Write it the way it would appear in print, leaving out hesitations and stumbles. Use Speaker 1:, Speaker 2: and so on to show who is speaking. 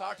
Speaker 1: 60